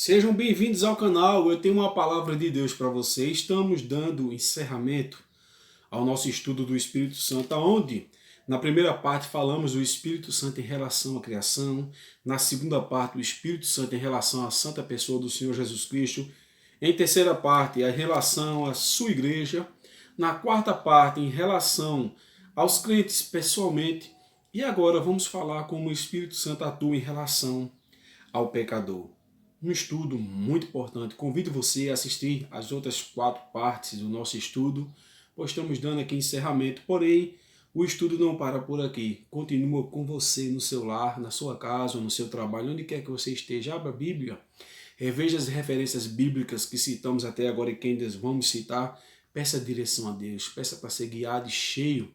Sejam bem-vindos ao canal. Eu tenho uma palavra de Deus para vocês. Estamos dando encerramento ao nosso estudo do Espírito Santo, onde na primeira parte falamos do Espírito Santo em relação à criação, na segunda parte o Espírito Santo em relação à santa pessoa do Senhor Jesus Cristo, em terceira parte a relação à sua igreja, na quarta parte em relação aos crentes pessoalmente, e agora vamos falar como o Espírito Santo atua em relação ao pecador. Um estudo muito importante. Convido você a assistir as outras 4 partes do nosso estudo, pois estamos dando aqui encerramento. Porém, o estudo não para por aqui. Continua com você no seu lar, na sua casa, no seu trabalho, onde quer que você esteja. Abra a Bíblia, reveja as referências bíblicas que citamos até agora e que ainda vamos citar. Peça direção a Deus, peça para ser guiado e cheio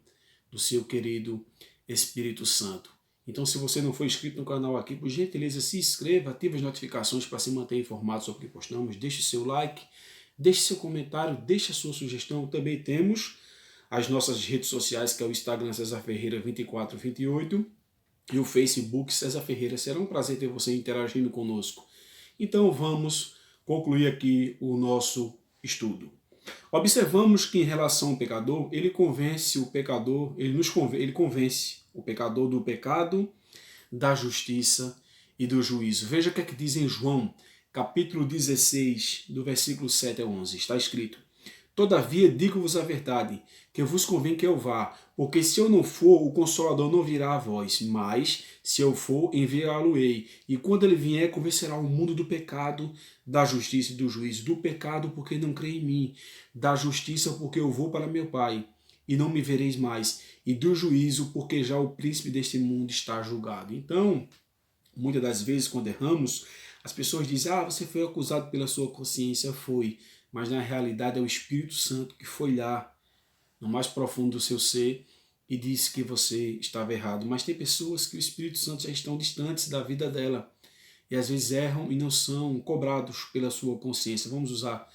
do seu querido Espírito Santo. Então, se você não for inscrito no canal aqui, por gentileza, se inscreva, ative as notificações para se manter informado sobre o que postamos, deixe seu like, deixe seu comentário, deixe a sua sugestão. Também temos as nossas redes sociais, que é o Instagram César Ferreira 2428 e o Facebook César Ferreira. Será um prazer ter você interagindo conosco. Então, vamos concluir aqui o nosso estudo. Observamos que em relação ao pecador, ele convence o pecador, ele convence o pecador do pecado, da justiça e do juízo. Veja o que é que diz em João, capítulo 16, do versículo 7 a 11. Está escrito: Todavia digo-vos a verdade, que vos convém que eu vá, porque se eu não for, o Consolador não virá a vós, mas, se eu for, enviá-lo-ei. E quando ele vier, convencerá o mundo do pecado, da justiça e do juízo. Do pecado, porque não crê em mim. Da justiça, porque eu vou para meu Pai, e não me vereis mais. E do juízo, porque já o príncipe deste mundo está julgado. Então, muitas das vezes, quando erramos, as pessoas dizem: você foi acusado pela sua consciência. Foi. Mas na realidade é o Espírito Santo que foi lá, no mais profundo do seu ser, e disse que você estava errado. Mas tem pessoas que o Espírito Santo já estão distantes da vida dela, e às vezes erram e não são cobrados pela sua consciência. Vamos usar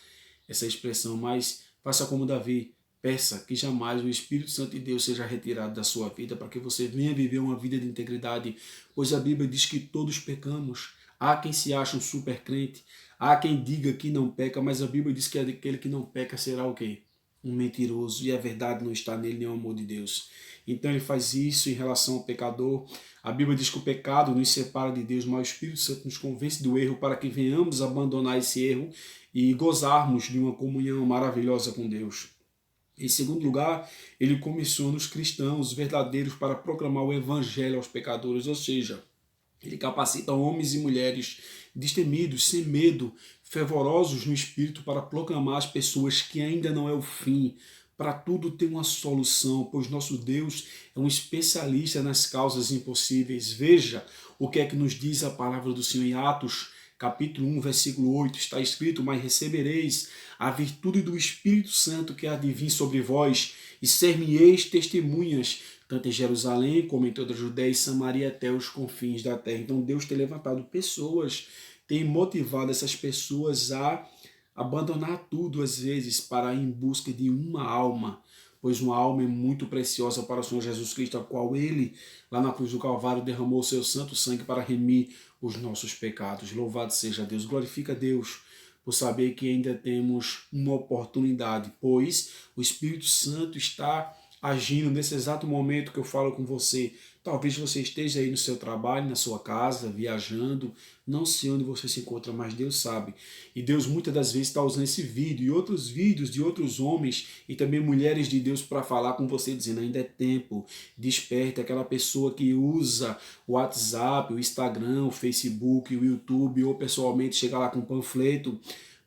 essa expressão, mas faça como Davi. Peça que jamais o Espírito Santo de Deus seja retirado da sua vida, para que você venha viver uma vida de integridade, pois a Bíblia diz que todos pecamos. Há quem se ache um super crente, há quem diga que não peca, mas a Bíblia diz que aquele que não peca será o quê? Um mentiroso, e a verdade não está nele, nem o amor de Deus. Então ele faz isso em relação ao pecador. A Bíblia diz que o pecado nos separa de Deus, mas o Espírito Santo nos convence do erro para que venhamos abandonar esse erro e gozarmos de uma comunhão maravilhosa com Deus. Em segundo lugar, ele comissiona os cristãos verdadeiros para proclamar o evangelho aos pecadores, ou seja, ele capacita homens e mulheres destemidos, sem medo, fervorosos no espírito para proclamar às pessoas que ainda não é o fim. Para tudo tem uma solução, pois nosso Deus é um especialista nas causas impossíveis. Veja o que é que nos diz a palavra do Senhor em Atos, capítulo 1, versículo 8, está escrito: Mas recebereis a virtude do Espírito Santo que há de vir sobre vós, e ser-me-eis testemunhas, tanto em Jerusalém como em toda a Judéia e Samaria até os confins da terra. Então Deus tem levantado pessoas, tem motivado essas pessoas a abandonar tudo às vezes para ir em busca de uma alma, pois uma alma é muito preciosa para o Senhor Jesus Cristo, a qual ele, lá na cruz do Calvário, derramou o seu santo sangue para remir os nossos pecados. Louvado seja Deus, glorifica a Deus por saber que ainda temos uma oportunidade, pois o Espírito Santo está agindo nesse exato momento que eu falo com você. Talvez você esteja aí no seu trabalho, na sua casa, viajando, não sei onde você se encontra, mas Deus sabe. E Deus muitas das vezes está usando esse vídeo e outros vídeos de outros homens e também mulheres de Deus para falar com você, dizendo: ainda é tempo, desperte. Aquela pessoa que usa o WhatsApp, o Instagram, o Facebook, o YouTube, ou pessoalmente chega lá com um panfleto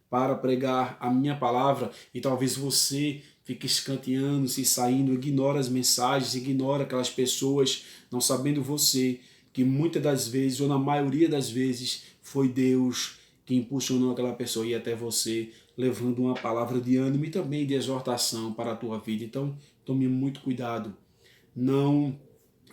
para pregar a minha palavra, e talvez você fique escanteando-se, saindo, ignora as mensagens, ignora aquelas pessoas, não sabendo você que muitas das vezes, ou na maioria das vezes, foi Deus que impulsionou aquela pessoa a ir até você, levando uma palavra de ânimo e também de exortação para a tua vida. Então, tome muito cuidado. Não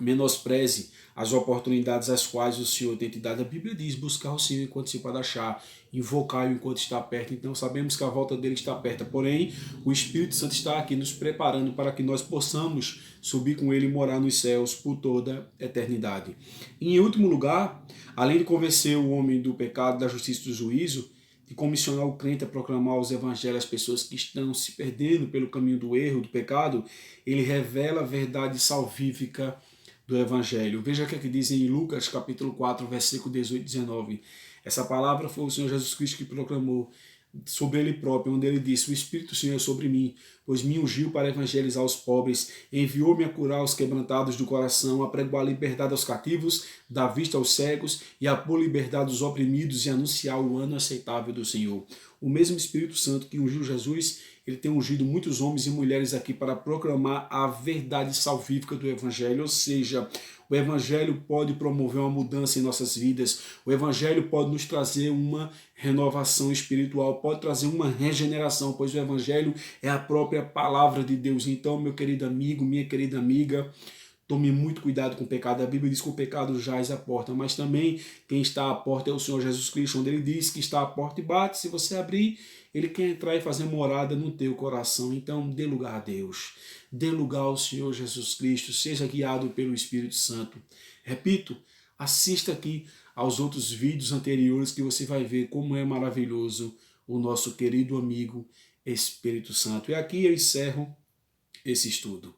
menospreze as oportunidades às quais o Senhor tem te dado. A Bíblia diz: buscar o Senhor enquanto se pode achar, invocar-o enquanto está perto. Então sabemos que a volta dele está perto, porém o Espírito Santo está aqui nos preparando para que nós possamos subir com ele e morar nos céus por toda a eternidade. E em último lugar, além de convencer o homem do pecado, da justiça e do juízo, de comissionar o crente a proclamar os evangelhos às pessoas que estão se perdendo pelo caminho do erro, do pecado, ele revela a verdade salvífica do evangelho. Veja o que diz em Lucas capítulo 4, versículo 18 e 19. Essa palavra foi o Senhor Jesus Cristo que proclamou sobre ele próprio, onde ele disse: o Espírito do Senhor é sobre mim, pois me ungiu para evangelizar os pobres, enviou-me a curar os quebrantados do coração, a pregoar a liberdade aos cativos, dar vista aos cegos e a pôr liberdade aos oprimidos e anunciar o ano aceitável do Senhor. O mesmo Espírito Santo que ungiu Jesus, ele tem ungido muitos homens e mulheres aqui para proclamar a verdade salvífica do Evangelho, ou seja, o Evangelho pode promover uma mudança em nossas vidas, o Evangelho pode nos trazer uma renovação espiritual, pode trazer uma regeneração, pois o Evangelho é a própria palavra de Deus. Então, meu querido amigo, minha querida amiga, tome muito cuidado com o pecado. A Bíblia diz que o pecado jaz à porta, mas também quem está à porta é o Senhor Jesus Cristo, onde ele diz que está à porta e bate. Se você abrir, ele quer entrar e fazer morada no teu coração. Então, dê lugar a Deus. Dê lugar ao Senhor Jesus Cristo. Seja guiado pelo Espírito Santo. Repito, assista aqui aos outros vídeos anteriores que você vai ver como é maravilhoso o nosso querido amigo Espírito Santo. E aqui eu encerro esse estudo.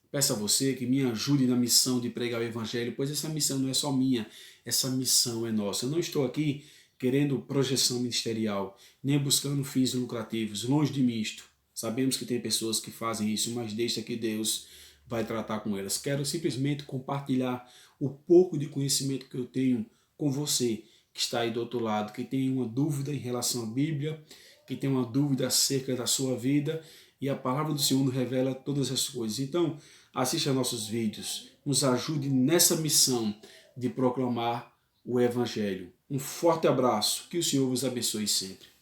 Peço a você que me ajude na missão de pregar o Evangelho, pois essa missão não é só minha, essa missão é nossa. Eu não estou aqui querendo projeção ministerial, nem buscando fins lucrativos, longe de mim isto. Sabemos que tem pessoas que fazem isso, mas deixa que Deus vai tratar com elas. Quero simplesmente compartilhar o pouco de conhecimento que eu tenho com você, que está aí do outro lado, que tem uma dúvida em relação à Bíblia, que tem uma dúvida acerca da sua vida, e a palavra do Senhor nos revela todas as coisas. Então, assista a nossos vídeos, nos ajude nessa missão de proclamar o Evangelho. Um forte abraço, que o Senhor vos abençoe sempre.